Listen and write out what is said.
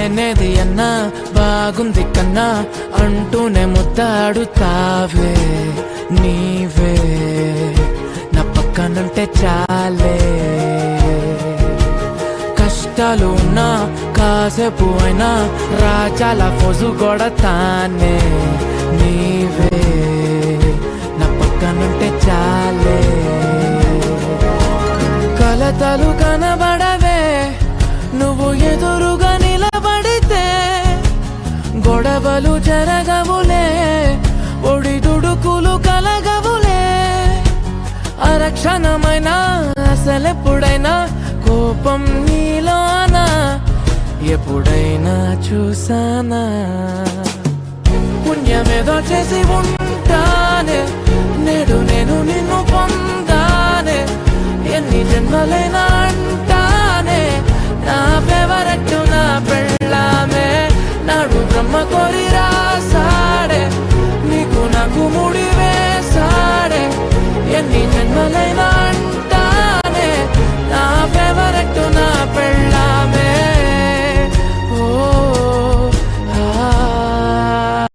లేనేది అన్నా బాగుంది కన్నా అంటూనే ముద్దాడుతావే నీవే నా పక్కనుంటే చాలే కష్టాలు ఉన్నా కాసేపు అయినా రాజాల ఫోజు కొడతానే నీవే నా పక్కనుంటే చాలే కలతలు కనబడవే నువ్వు ఎదురుగా నిలబడితే గొడవలు జరగవులే ఒడిదుడుకులు కలగవులే అరక్షణమైనా అసలెప్పుడైనా కోపం నీలోనా ఎప్పుడైనా చూసానా పుణ్యమేదో చేసి ఉంటానే నేడు నేను నిన్ను పొందానే ఎన్ని జన్మలైనా అంటానే నా ఫేవరెట్ నా